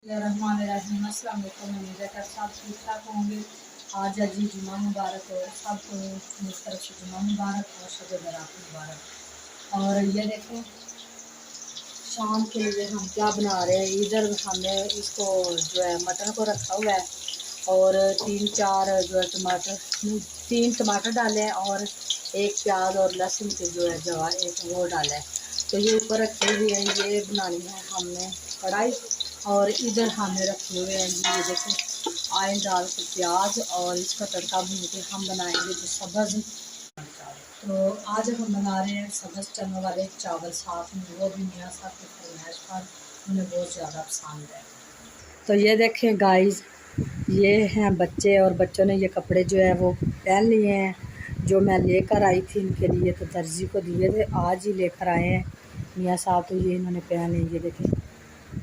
रहमान अस्सलाम वालेकुम। उम्मीद है कि सब ठीक ठाक होंगे। आज अजी जुम्मा मुबारक हो, सबको मेरी तरफ से जुम्मा मुबारक और शब बरात मुबारक। और ये देखें शाम के लिए हम क्या बना रहे हैं। इधर हमने इसको जो है मटन को रखा हुआ है और तीन चार जो है टमाटर, तीन टमाटर डाले हैं और एक प्याज और लहसुन के जो है जवा एक वो डाला है। तो ये ऊपर रखे हुए हैं, ये बनानी है हमने कढ़ाई। और इधर हमने रखे हुए हैं ये देखो आयल डाल के प्याज और इसका तड़का भून के हम बनाएंगे जो सब्ज़। तो आज हम बना रहे हैं सब्ज़ चनों वाले चावल, साथ में वो भी मियाँ साहब की फरमाइश पर उन्हें बहुत ज़्यादा पसंद है। तो ये देखें गाइस, ये हैं बच्चे और बच्चों ने ये कपड़े जो है वो पहन लिए हैं जो मैं लेकर आई थी इनके लिए। तो दर्जी को दिए थे, आज ही लेकर आए हैं मियाँ साहब। तो ये इन्होंने पहने, ये देखें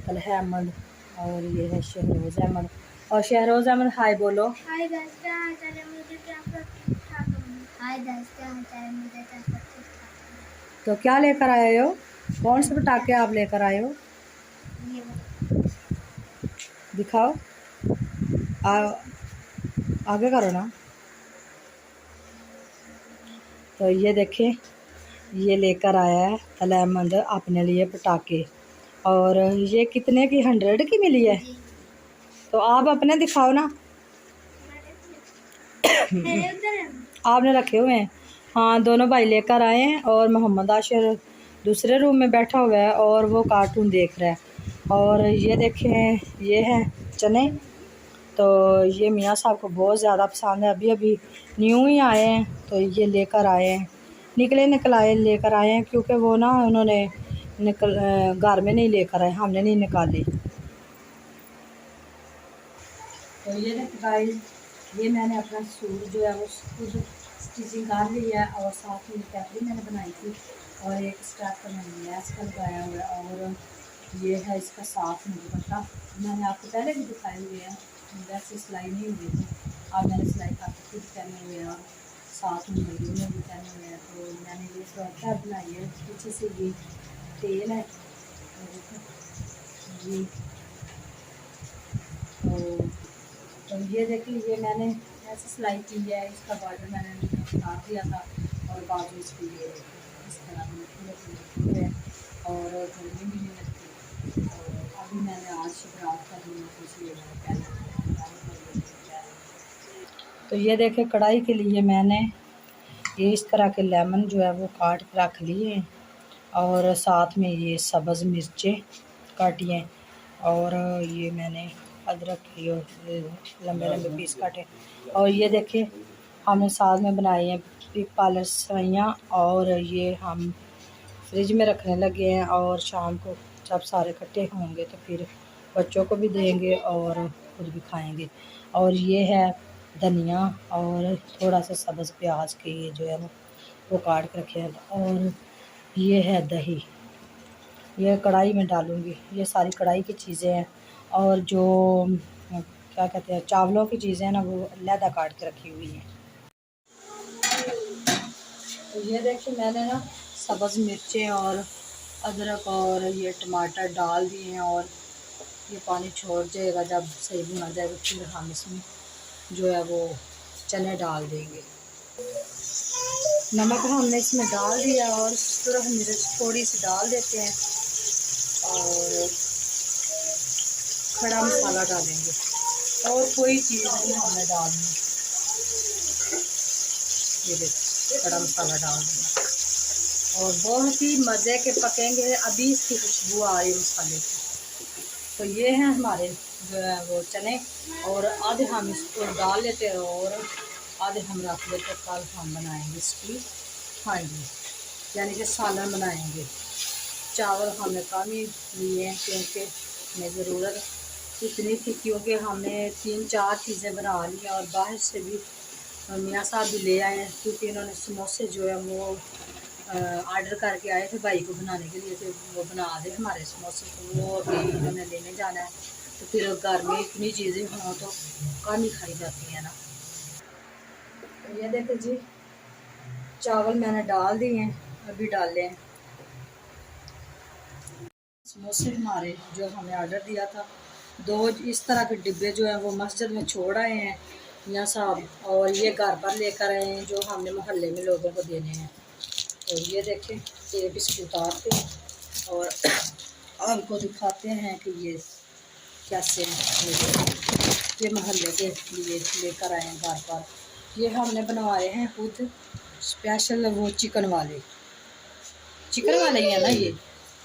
तलहा अहमद और ये है शहरोज़ अहमद। और शहरोज़ अहमद हाय बोलो। हाय गाइस, क्या हाल चाल है? मुझे क्या ठीक ठाक हूं। हाय गाइस, क्या हाल चाल है? मुझे क्या ठीक ठाक। तो क्या लेकर आए हो? कौन से पटाखे आप लेकर आए हो? दिखाओ, आगे करो ना। तो ये देखें, ये लेकर आया है तलहा अहमद अपने लिए पटाखे। और ये कितने की, 100 की मिली है? तो आप अपने दिखाओ ना। आपने रखे हुए हैं? हाँ, दोनों भाई लेकर आए हैं और मोहम्मद आशिर दूसरे रूम में बैठा हुआ है और वो कार्टून देख रहा है। और ये देखें, ये है चने। तो ये मियाँ साहब को बहुत ज़्यादा पसंद है, अभी अभी न्यू ही आए हैं तो ये लेकर आए हैं, निकलाए लेकर आए हैं क्योंकि वो ना उन्होंने घर में नहीं लेकर आए, हमने नहीं निकाले। तो ये गाइस, ये मैंने अपना सूट जो है वो खुद स्टिचिंग कर ली है और साथ में कैपरी मैंने बनाई थी और एक स्टेप पर मैंने लैस का लगाया हुआ है। और ये है इसका साथ में दुपट्टा, मैंने आपको पहले भी दिखाए हुए हैं, वैसे सिलाई नहीं हुई थी। अब मैंने सिलाई करके खुद पहने हुए हैं और साथ में मयूर में भी पहने हुए हैं। तो मैंने ये फ्रॉक बनाई है, पीछे से ये तेल है ये। तो ये देखिए, ये मैंने ऐसे सिलाई की है, इसका बॉर्डर मैंने उतार दिया था और बाजू इसकी ये इस तरह पूरे है और गर्मी भी नहीं लगती। और अभी मैंने आज शिवरात करनी है तो इसलिए मैंने पहले। तो ये देखे कढ़ाई के लिए मैंने ये इस तरह के लेमन जो है वो काट के रख लिए हैं और साथ में ये सब्ज़ मिर्चें काटी हैं और ये मैंने अदरक की और लंबे लंबे पीस काटे। और ये देखिए हमने साथ में बनाई हैं पिग पालक सवैयाँ और ये हम फ्रिज में रखने लगे हैं और शाम को जब सारे इकट्ठे होंगे तो फिर बच्चों को भी देंगे और खुद भी खाएंगे। और ये है धनिया और थोड़ा सा सब्ज़ प्याज के ये जो है ना वो काट के रखे हैं। और ये है दही, ये कढ़ाई में डालूँगी, ये सारी कढ़ाई की चीज़ें हैं। और जो क्या कहते हैं चावलों की चीज़ें हैं ना वो अलहदा काट के रखी हुई हैं। तो ये देखिए मैंने ना सब्ज़ मिर्चें और अदरक और ये टमाटर डाल दिए हैं और ये पानी छोड़ जाएगा, जब सही भुना जाएगा फिर हम इसमें जो है वो चने डाल देंगे। नमक हमने इसमें डाल दिया और सुरख मिर्च थोड़ी सी डाल देते हैं और खड़ा मसाला डालेंगे और कोई चीज़ नहीं हमने डालनी। ये देखिए खड़ा मसाला डाल देंगे और बहुत ही मज़े के पकेंगे। अभी इसकी खुशबू आ रही है मसाले की। तो ये हैं हमारे जो है वो चने और आधे हम इसको डाल लेते हैं और आधे हम रख लेते। कल हम बनाएंगे इसकी हांडी, यानी कि सालन बनाएंगे। चावल हमने कम ही लिए हैं क्योंकि हमें ज़रूरत इतनी थी, क्योंकि हमने 3-4 चीज़ें बना ली और बाहर से भी मियाँ साहब भी ले आए हैं क्योंकि इन्होंने समोसे जो है वो ऑर्डर करके आए थे भाई को बनाने के लिए। तो वो बना दे हमारे समोसे, तो वो अभी इन्होंने लेने जाना है। तो फिर घर में इतनी चीज़ें हों तो कम ही खाई जाती हैं ना। तो ये देखो जी, चावल मैंने डाल दिए हैं, अभी डाले हैं समोसे हमारे जो हमें ऑर्डर दिया था 2 इस तरह के डिब्बे जो हैं वो मस्जिद में छोड़ आए हैं मियाँ साहब, और ये घर पर लेकर आए हैं जो हमने मोहल्ले में लोगों को देने हैं। तो ये देखें, ये बिस्कुट उतारते हैं और आपको दिखाते हैं कि ये कैसे ये मोहल्ले के लिए लेकर आए हैं घर पर। ये हमने बनवाए हैं खुद स्पेशल, वो चिकन वाले ही है ना ये।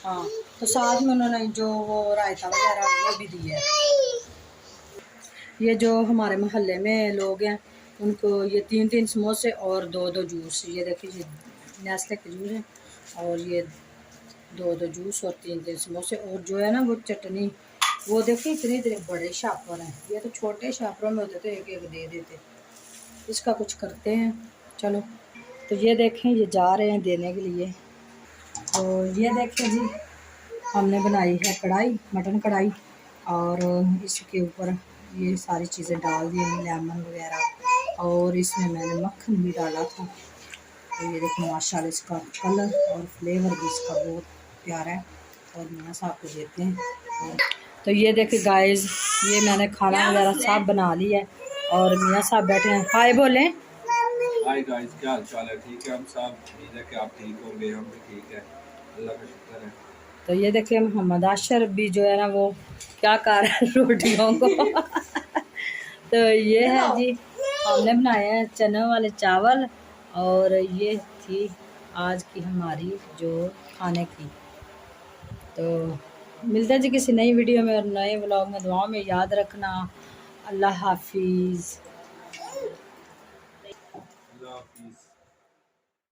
हाँ, तो साथ में उन्होंने जो वो रायता वगैरह वो भी दिया है। ये जो हमारे मोहल्ले में लोग हैं उनको ये 3-3 समोसे और 2-2 जूस, ये देखिए ये नेस्ले के जूस हैं, और ये 2-2 जूस और 3-3 समोसे, और जो है ना वो चटनी, वो देखिए इतने बड़े शापर हैं। ये तो छोटे शापरों में होते तो एक एक दे देते। इसका कुछ करते हैं, चलो। तो ये देखें ये जा रहे हैं देने के लिए। तो ये देखें जी, हमने बनाई है कढ़ाई, मटन कढ़ाई, और इसके ऊपर ये सारी चीज़ें डाल दी, लेमन वगैरह, और इसमें मैंने मक्खन भी डाला था। तो ये देखो माशाल्लाह इसका कलर और फ्लेवर भी इसका बहुत प्यारा है, और मियाँ साहब को देते हैं। तो ये देखिए गाइस, ये मैंने खाना वगैरह सब बना लिया है, और मियाँ साहब बैठे हैं। हाय बोलें। हाय गाइस, क्या हाल चाल है? ठीक है, हम सब उम्मीद है कि आप ठीक होंगे, हम भी ठीक है, अल्लाह का शुक्र है। तो ये देखिए मोहम्मद आशर भी जो है ना वो क्या कर रहा है रोटियों को तो ये है जी, हमने बनाए हैं चने वाले चावल, और ये थी आज की हमारी जो खाने की। तो मिलते हैं जी किसी नई वीडियो में और नए व्लॉग में। दुआ में याद रखना। अल्लाह हाफिज़।